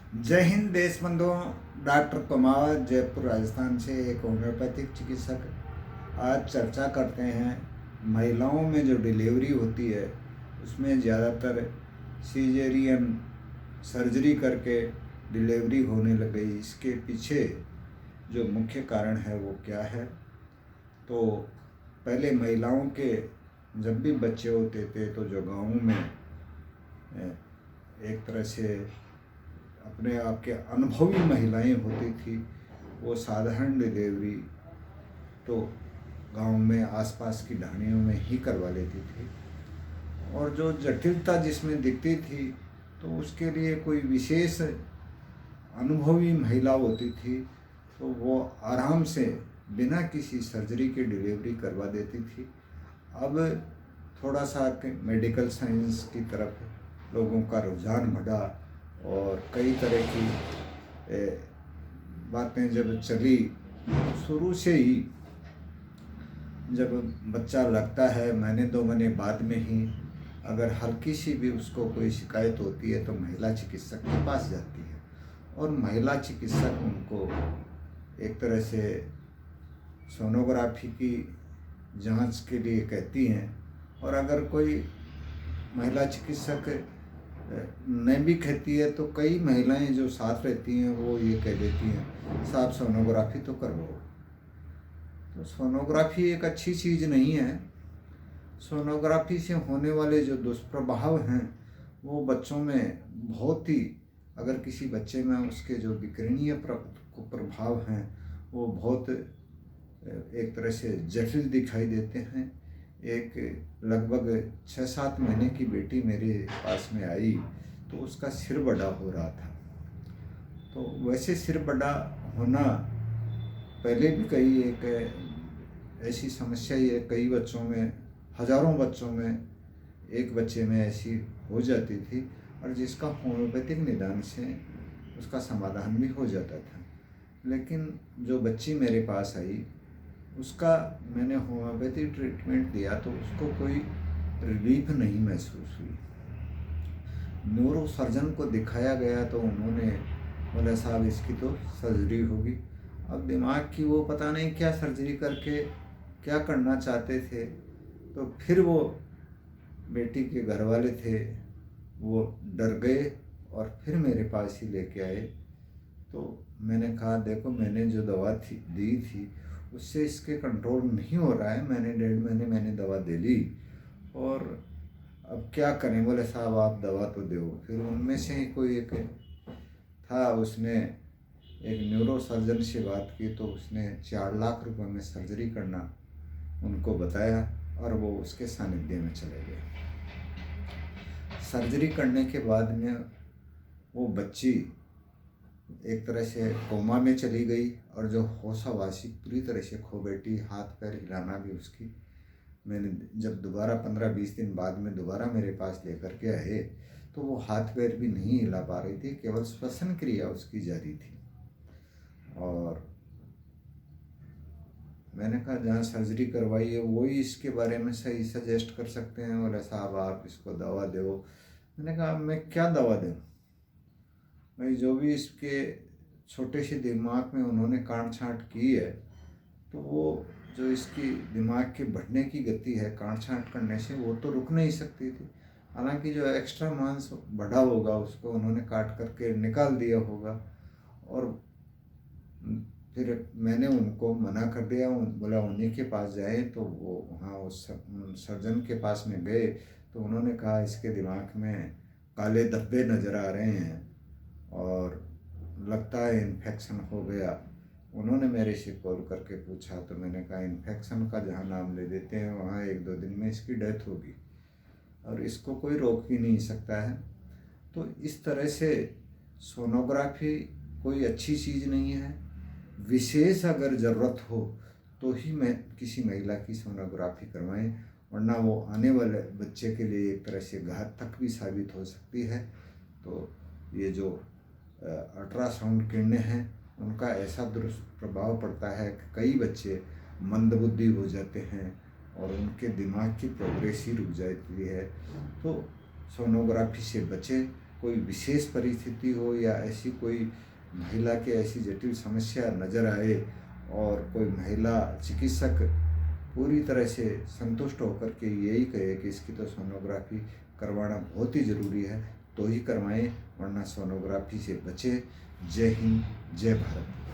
जय हिंद देश बंधुओं। डॉक्टर कुमावत, जयपुर राजस्थान से एक होम्योपैथिक चिकित्सक। आज चर्चा करते हैं महिलाओं में जो डिलीवरी होती है उसमें ज़्यादातर सीजेरियन सर्जरी करके डिलीवरी होने लग गई। इसके पीछे जो मुख्य कारण है वो क्या है। तो पहले महिलाओं के जब भी बच्चे होते थे तो जो गाँव में एक तरह से अपने आप के अनुभवी महिलाएं होती थी, वो साधारण डिलीवरी तो गांव में आसपास की ढाणियों में ही करवा लेती थी, और जो जटिलता जिसमें दिखती थी तो उसके लिए कोई विशेष अनुभवी महिला होती थी, तो वो आराम से बिना किसी सर्जरी के डिलीवरी करवा देती थी। अब थोड़ा सा मेडिकल साइंस की तरफ लोगों का रुझान बढ़ा और कई तरह की बातें जब चली, शुरू से ही जब बच्चा लगता है महीने 2 महीने बाद में ही अगर हल्की सी भी उसको कोई शिकायत होती है तो महिला चिकित्सक के पास जाती है, और महिला चिकित्सक उनको एक तरह से सोनोग्राफी की जांच के लिए कहती हैं। और अगर कोई महिला चिकित्सक नहीं भी कहती है तो कई महिलाएं जो साथ रहती हैं वो ये कह देती हैं, साहब सोनोग्राफी तो करवाओ। तो सोनोग्राफी एक अच्छी चीज़ नहीं है। सोनोग्राफी से होने वाले जो दुष्प्रभाव हैं वो बच्चों में बहुत ही, अगर किसी बच्चे में उसके जो विकिरणीय प्रभाव हैं वो बहुत एक तरह से जटिल दिखाई देते हैं। एक लगभग 6-7 महीने की बेटी मेरे पास में आई तो उसका सिर बड़ा हो रहा था। तो वैसे सिर बड़ा होना पहले भी कई एक ऐसी समस्या ही है, कई बच्चों में, हजारों बच्चों में एक बच्चे में ऐसी हो जाती थी, और जिसका होम्योपैथिक निदान से उसका समाधान भी हो जाता था। लेकिन जो बच्ची मेरे पास आई उसका मैंने होम्योपैथिक ट्रीटमेंट दिया तो उसको कोई रिलीफ नहीं महसूस हुई। न्यूरो सर्जन को दिखाया गया तो उन्होंने बोला, साहब इसकी तो सर्जरी होगी। अब दिमाग की वो पता नहीं क्या सर्जरी करके क्या करना चाहते थे। तो फिर वो बेटी के घर वाले थे वो डर गए और फिर मेरे पास ही लेके आए। तो मैंने कहा, देखो मैंने जो दवा दी थी उससे इसके कंट्रोल नहीं हो रहा है, मैंने 1.5 महीने मैंने दवा दे ली और अब क्या करें। बोले, साहब आप दवा तो दो। फिर उनमें से ही कोई एक था, उसने एक न्यूरो सर्जन से बात की तो उसने 4 लाख रुपए में सर्जरी करना उनको बताया और वो उसके सानिध्य में चले गए। सर्जरी करने के बाद में वो बच्ची एक तरह से कोमा में चली गई और जो होशावासी पूरी तरह से खो बैठी, हाथ पैर हिलाना भी उसकी, मैंने जब दोबारा 15-20 दिन बाद में दोबारा मेरे पास लेकर के आए तो वो हाथ पैर भी नहीं हिला पा रही थी, केवल श्वसन क्रिया उसकी जारी थी। और मैंने कहा, जहाँ सर्जरी करवाई है वही इसके बारे में सही सजेस्ट कर सकते हैं। बोले, साहब आप इसको दवा दो। मैंने कहा, मैं क्या दवा दूँ भाई, जो भी इसके छोटे से दिमाग में उन्होंने काट छाँट की है तो वो जो इसकी दिमाग के बढ़ने की गति है काट छाँट करने से वो तो रुक नहीं सकती थी। हालांकि जो एक्स्ट्रा मांस बढ़ा होगा उसको उन्होंने काट करके निकाल दिया होगा। और फिर मैंने उनको मना कर दिया, बोला उन्हीं के पास जाए। तो वो वहाँ उस सर्जन के पास में गए तो उन्होंने कहा, इसके दिमाग में काले धब्बे नज़र आ रहे हैं और लगता है इन्फेक्शन हो गया। उन्होंने मेरे से कॉल करके पूछा तो मैंने कहा, इन्फेक्शन का जहाँ नाम ले देते हैं वहाँ 1-2 दिन में इसकी डेथ होगी और इसको कोई रोक ही नहीं सकता है। तो इस तरह से सोनोग्राफी कोई अच्छी चीज़ नहीं है। विशेष अगर ज़रूरत हो तो ही मैं किसी महिला की सोनोग्राफी करवाएं, वरना वो आने वाले बच्चे के लिए एक तरह से घातक भी साबित हो सकती है। तो ये जो अल्ट्रासाउंड किरणें हैं उनका ऐसा दुष्प्रभाव पड़ता है कि कई बच्चे मंदबुद्धि हो जाते हैं और उनके दिमाग की प्रोग्रेस ही रुक जाती है। तो सोनोग्राफी से बचें। कोई विशेष परिस्थिति हो या ऐसी कोई महिला के ऐसी जटिल समस्या नज़र आए और कोई महिला चिकित्सक पूरी तरह से संतुष्ट होकर के यही कहे कि इसकी तो सोनोग्राफी करवाना बहुत ही ज़रूरी है, तो ही करवाएं, वरना सोनोग्राफी से बचें। जय हिंद, जय भारत।